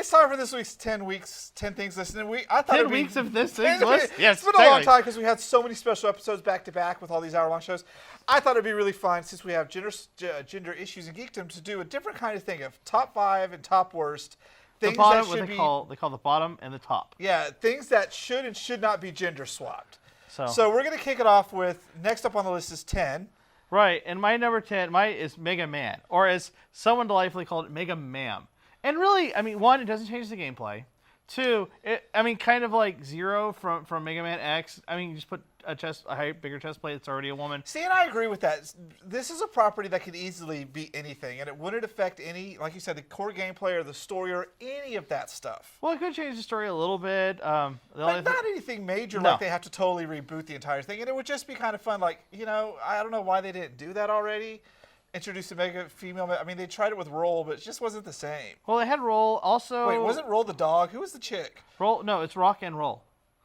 it's time for this week's 10 things listening week. I thought 10 weeks of this things list? Yes, it's been a long time because we had so many special episodes back to back with all these hour-long shows. I thought it'd be really fun since we have gender issues and geekdom to do a different kind of thing of top 5 and top worst. Things the bottom, that should they call the bottom and the top. Yeah, things that should and should not be gender swapped. So we're going to kick it off with, next up on the list is 10. Right, and my number 10, is Megaman, or as someone delightfully called it, Megaman. And really, I mean, 1, it doesn't change the gameplay. 2, kind of like Zero from Mega Man X. I mean, you just put a bigger chest plate. It's already a woman. See, and I agree with that. This is a property that could easily be anything, and it wouldn't affect any, like you said, the core gameplay or the story or any of that stuff. Well, it could change the story a little bit. But not anything major, like they have to totally reboot the entire thing. And it would just be kind of fun, like, I don't know why they didn't do that already. Introduce a female. I mean, they tried it with Roll, but it just wasn't the same. Well, they had Roll also. Wait, wasn't Roll the dog? Who was the chick? Roll? No, it's Rock and Roll.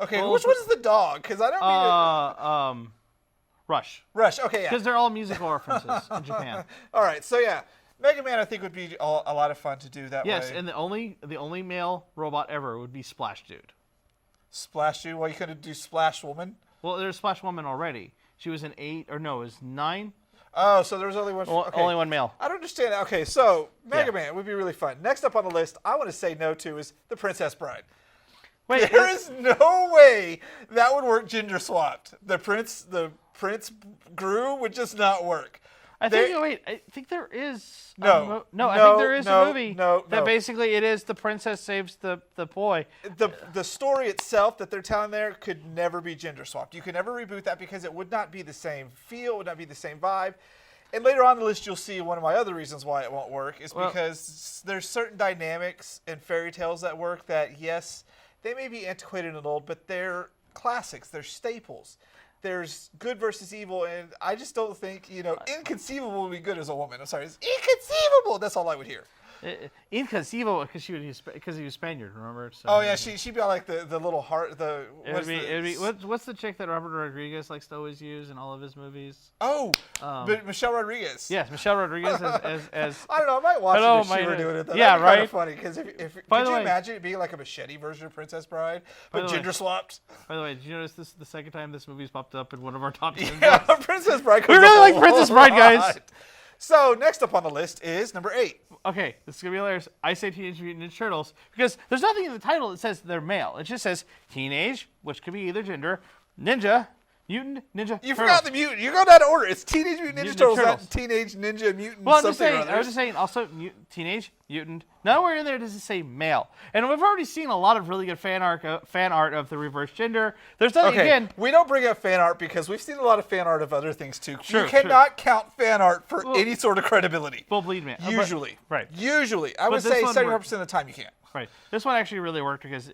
Okay, which one is the dog? Because I don't mean Rush. Rush. Okay, yeah. Because they're all musical references in Japan. All right, so yeah, Mega Man I think would be a lot of fun to do that way. Yes, and the only male robot ever would be Splash Dude. Splash Dude? Well, you couldn't do Splash Woman. Well, there's Splash Woman already. She was an 8, or no, it was 9. Oh, so there was only one. Okay. Only one male. I don't understand that. Okay, so Mega Man would be really fun. Next up on the list, I want to say no to is the Princess Bride. Wait, there is no way that would work gender swapped. The Prince Gru would just not work. I think there is. No, I think there is a movie that basically it is the princess saves the boy. The story itself that they're telling there could never be gender swapped. You could never reboot that because it would not be the same feel, it would not be the same vibe. And later on in the list, you'll see one of my other reasons why it won't work is because there's certain dynamics in fairy tales that work that, yes, they may be antiquated and old, but they're classics. They're staples. There's good versus evil, and I just don't think, inconceivable would be good as a woman. I'm sorry, it's inconceivable. That's all I would hear. Inconceivable because he was Spaniard, remember? So, oh yeah, she'd be like the little heart. What's the chick that Robert Rodriguez likes to always use in all of his movies? Oh, but Michelle Rodriguez. Yes, Michelle Rodriguez as I don't know. I might watch it if she were doing it. Though. Yeah, that'd be right. Kind of funny because could you imagine it being like a machete version of Princess Bride, but gender swapped? By the way, did you notice this is the second time this movie's popped up in one of our top 10? Yeah, Princess Bride. We really like Princess Bride, guys. So next up on the list is number 8. Okay, this is going to be hilarious. I say Teenage Mutant Ninja Turtles because there's nothing in the title that says they're male. It just says teenage, which could be either gender, ninja, mutant, ninja, You turtles. forgot the mutant. You're going out of order. It's Teenage Mutant Ninja Turtles, not Teenage Ninja Mutant well, something or other. I was just saying also teenage, mutant. Nowhere in there does it say male. And we've already seen a lot of really good fan art of the reverse gender. There's nothing, again. We don't bring up fan art because we've seen a lot of fan art of other things too. Sure, you cannot count fan art for any sort of credibility. Full bleed man. Usually. Right. Usually. I would say 75% of the time you can't. Right. This one actually really worked because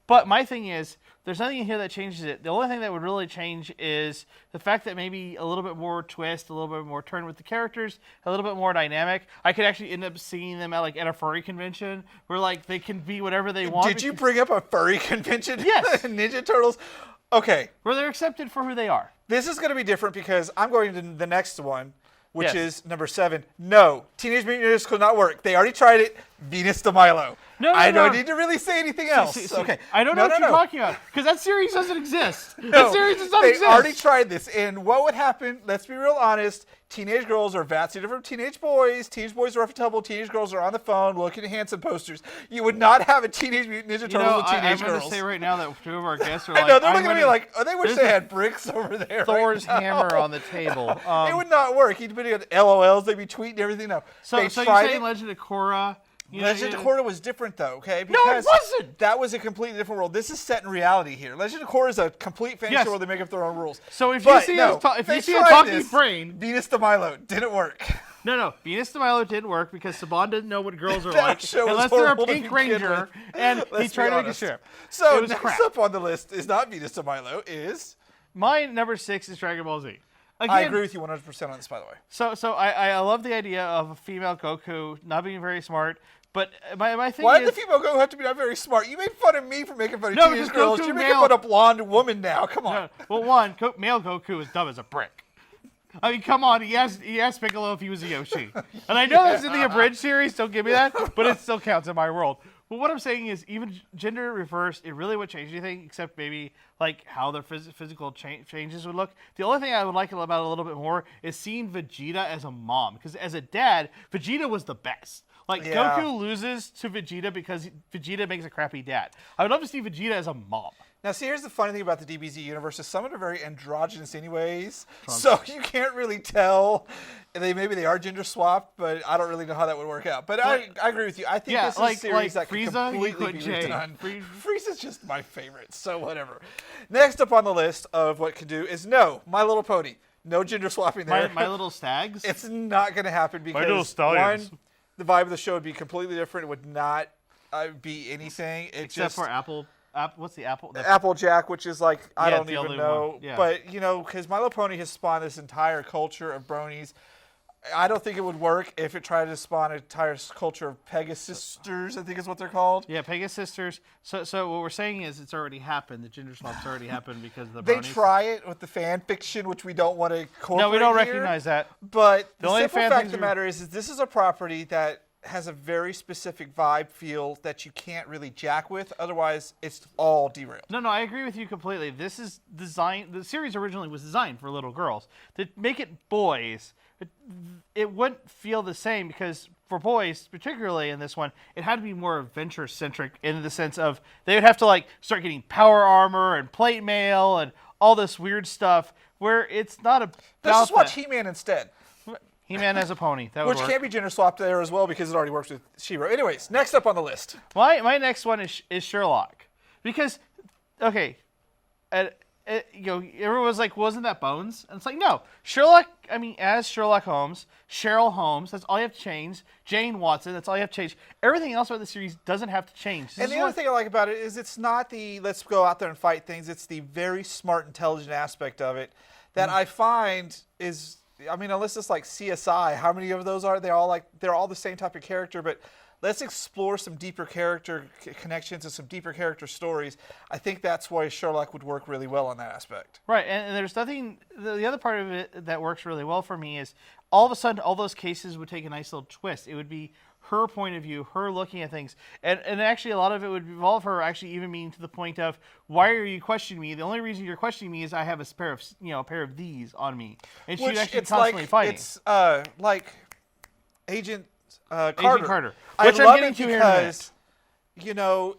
but my thing is, there's nothing in here that changes it. The only thing that would really change is the fact that maybe a little bit more twist, a little bit more turn with the characters, a little bit more dynamic. I could actually end up seeing them at a furry convention where they can be whatever they want. Did you bring up a furry convention? Yes. Ninja Turtles. Okay. Where they're accepted for who they are. This is going to be different because I'm going to the next one, which is number 7. No, Teenage Mutant Ninja Turtles could not work. They already tried it. Venus de Milo. I don't need to really say anything else. Okay. I don't know what you're talking about because that series doesn't exist. That series does not exist. They already tried this, and what would happen? Let's be real honest. Teenage girls are vastly different from teenage boys. Teenage boys are rough and tumble. Teenage girls are on the phone looking at handsome posters. You would not have a Teenage Mutant Ninja Turtles with teenage girls. I'm going to say right now that 2 of our guests are I know, they're looking at me like, oh, they wish they had bricks over there. Thor's hammer on the table. It would not work. He'd be doing LOLs. They'd be tweeting everything. No. So you're saying Legend of Korra? Legend of Korra was different, though, okay? Because no, it wasn't! That was a completely different world. This is set in reality here. Legend of Korra is a complete fantasy world. They make up their own rules. So if you see a talking brain... Venus de Milo didn't work. No. Venus de Milo didn't work because Saban didn't know what girls are that like show unless they're a pink ranger, and he tried to make a strip. So next up on the list is not Venus de Milo, is... My number 6 is Dragon Ball Z. Again, I agree with you 100% on this, by the way. So I love the idea of a female Goku not being very smart, but my thing Why is... did the female Goku have to be not very smart? You made fun of me for making fun of teenage girls. You're making fun of blonde woman now. Come on. No. Well, male Goku is dumb as a brick. I mean, come on. He asked Piccolo if he was a Yoshi. And I know that's in the abridged series. Don't give me that. But it still counts in my world. But what I'm saying is, even gender reversed, it really wouldn't change anything except maybe like how their physical changes would look. The only thing I would like about it a little bit more is seeing Vegeta as a mom, because as a dad, Vegeta was the best. Like, Goku loses to Vegeta because Vegeta makes a crappy dad. I would love to see Vegeta as a mom. Now, see, here's the funny thing about the DBZ universe is some of them are very androgynous anyways, so you can't really tell. Maybe they are gender swapped, but I don't really know how that would work out. But I agree with you. I think this is a series that could completely be redone. Frieza's just my favorite, so whatever. Next up on the list of what could do is My Little Pony. No gender swapping there. My Little Stags? It's not going to happen because, My Little Stallions. one, the vibe of the show would be completely different. It would not be anything. Except for Apple. What's the Apple? The Applejack, which is like, I don't even know. Yeah. But, because My Little Pony has spawned this entire culture of bronies. I don't think it would work if it tried to spawn an entire culture of Pegasisters, I think is what they're called. Yeah, Pegasisters. So what we're saying is it's already happened. The gender swap's already happened because of the They bronies. try it with the fan fiction, which we don't want to incorporate. No, we don't here. recognize that. But the only simple fan fact things of the matter is this is a property that has a very specific vibe feel that you can't really jack with. Otherwise, it's all derailed. No, I agree with you completely. This is designed. The series originally was designed for little girls. To make it boys, it wouldn't feel the same because for boys, particularly in this one, it had to be more adventure centric in the sense of they would have to like start getting power armor and plate mail and all this weird stuff where it's not about. Let's just watch He-Man instead. He-Man as a pony. That would Which work. can't be gender swapped there as well because it already works with She-Ra. Anyways, next up on the list. My next one is Sherlock. Because, okay, everyone was like, wasn't that Bones? And it's like, no. Sherlock, as Sherlock Holmes, Cheryl Holmes, that's all you have to change. Jane Watson, that's all you have to change. Everything else about the series doesn't have to change. And the other thing I like about it is it's not the let's go out there and fight things. It's the very smart, intelligent aspect of it that I find is... unless it's like CSI, how many of those are? They're all the same type of character, but let's explore some deeper character connections and some deeper character stories. I think that's why Sherlock would work really well on that aspect. Right, and there's nothing, the other part of it that works really well for me is all of a sudden all those cases would take a nice little twist. It would be her point of view, her looking at things. And actually a lot of it would involve her actually even being to the point of, why are you questioning me? The only reason you're questioning me is I have a pair of these on me. And she'd actually constantly fighting. It's like Agent Carter. Agent Carter. Which I love it because,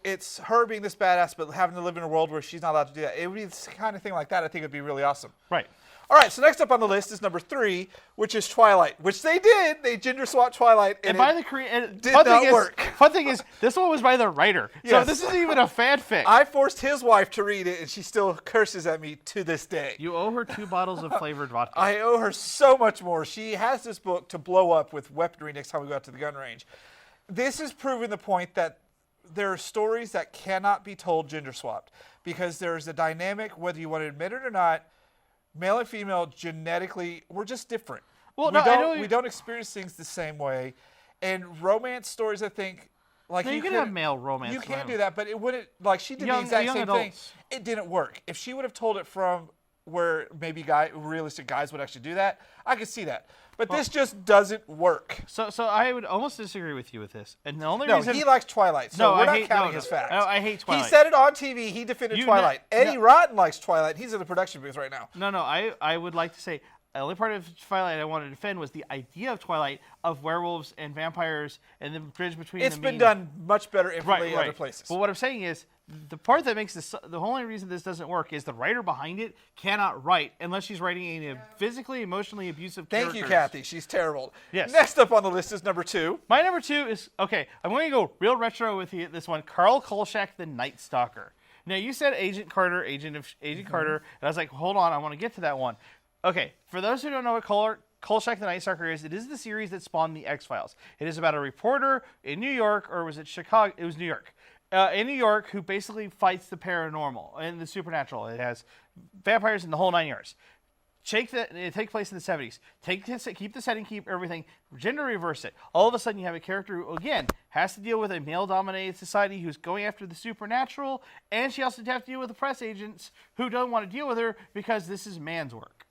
it's her being this badass but having to live in a world where she's not allowed to do that. It would be the kind of thing like that I think would be really awesome. Right. All right, so next up on the list is number 3, which is Twilight, which they did. They gender swapped Twilight, and by the did not work. Fun thing is, this one was by the writer, so this isn't even a fanfic. I forced his wife to read it, and she still curses at me to this day. You owe her 2 bottles of flavored vodka. I owe her so much more. She has this book to blow up with weaponry next time we go out to the gun range. This is proving the point that there are stories that cannot be told gender swapped because there's a dynamic, whether you want to admit it or not. Male and female genetically, we're just different. Well, we don't experience things the same way. And romance stories, I think, like you can have male romance. You can do that, but it wouldn't. Like she did the exact same thing. It didn't work. If she would have told it from where maybe realistic guys would actually do that, I could see that. But this just doesn't work. So I would almost disagree with you with this. And the only reason he likes Twilight, so we're not counting his facts. I hate Twilight. He said it on TV. He defended Twilight. Eddie Rotten likes Twilight. He's in the production booth right now. No. I would like to say the only part of Twilight I wanted to defend was the idea of Twilight of werewolves and vampires and the bridge between them. It's been done much better in other places. But what I'm saying is, the part that makes this, the only reason this doesn't work is the writer behind it cannot write unless she's writing a physically, emotionally abusive character. Thank you, Kathy. She's terrible. Yes. Next up on the list is number 2. My number 2 is, okay, I'm going to go real retro with you, this one, Carl Kolchak, the Night Stalker. Now, you said Agent Carter, Agent Carter, and I was like, hold on, I want to get to that one. Okay, for those who don't know what Kolchak the Night Stalker is, it is the series that spawned the X-Files. It is about a reporter in New York, or was it Chicago? It was New York. In New York, who basically fights the paranormal and the supernatural. It has vampires in the whole 9 yards. It takes place in the 70s. Keep the setting, keep everything, gender reverse it. All of a sudden, you have a character who, again, has to deal with a male-dominated society who's going after the supernatural, and she also has to deal with the press agents who don't want to deal with her because this is man's work.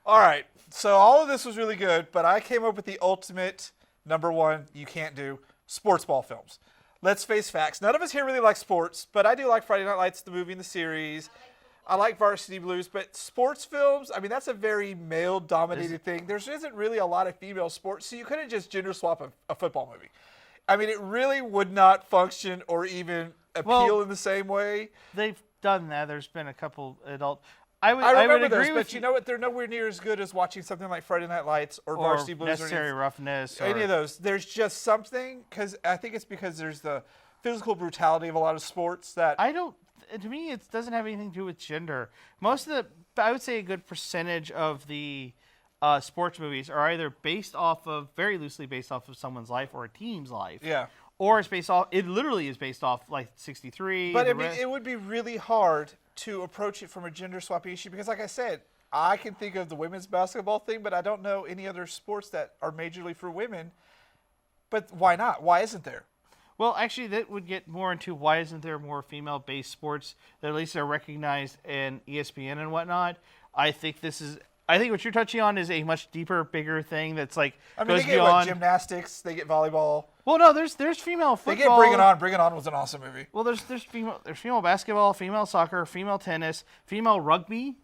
All right, so all of this was really good, but I came up with the ultimate number 1 you can't do, sports ball films. let's face facts. None of us here really like sports, but I do like Friday Night Lights, the movie and the series. I like Varsity Blues, but sports films, I mean, that's a very male-dominated thing. There isn't really a lot of female sports, so you couldn't just gender swap a football movie. I mean, it really would not function or even appeal in the same way. They've done that. There's been a couple adult. I would remember agree those, with but you know what? They're nowhere near as good as watching something like Friday Night Lights or Varsity Blues Necessary or Roughness. Or any of those. There's just something, because I think it's because there's the physical brutality of a lot of sports that... To me, it doesn't have anything to do with gender. Most of I would say a good percentage of the sports movies are either very loosely based off of someone's life or a team's life. Yeah. Or it literally is based off like 63. But I mean, it would be really hard to approach it from a gender swapping issue because, like I said, I can think of the women's basketball thing, but I don't know any other sports that are majorly for women. But why not? Why isn't there? Well, actually, that would get more into why isn't there more female-based sports that at least are recognized in ESPN and whatnot. I think what you're touching on is a much deeper, bigger thing that's like goes they get beyond gymnastics, they get volleyball. Well, no, there's female football. They get Bring It On. Bring It On was an awesome movie. Well, there's female basketball, female soccer, female tennis, female rugby.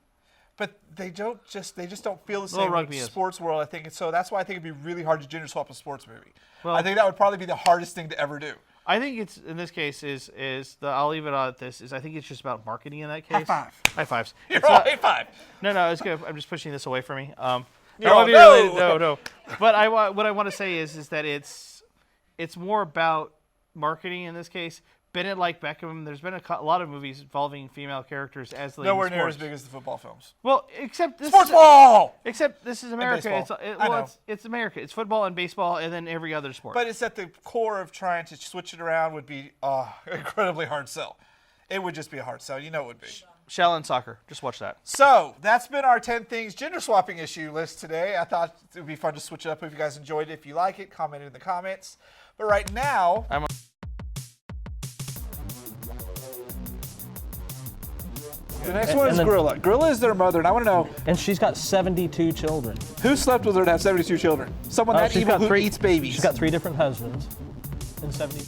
But they just don't feel the same in the sports world, I think. And so that's why I think it'd be really hard to gender swap a sports movie. Well, I think that would probably be the hardest thing to ever do. I think it's, in this case, I'll leave it at this, I think it's just about marketing in that case. High five. High fives. You're all high five. No, it's good. I'm just pushing this away from me. No. But what I want to say is that it's more about marketing in this case. Bennett like Beckham, there's been a lot of movies involving female characters as the lead nowhere in near sports. as big as the football films. Well, except this sports ball. Except this is America. It's America. It's football and baseball, and then every other sport. But it's at the core of trying to switch it around would be incredibly hard sell. It would just be a hard sell. You know it would be. Shall and soccer. Just watch that. So that's been our 10 things gender swapping issue list today. I thought it would be fun to switch it up. If you guys enjoyed it, if you like it, comment in the comments. But right now, the next one is Gorilla. Gorilla is their mother, and I want to know. And she's got 72 children. Who slept with her to have 72 children? Someone that evil who eats babies. She's got 3 different husbands and 72.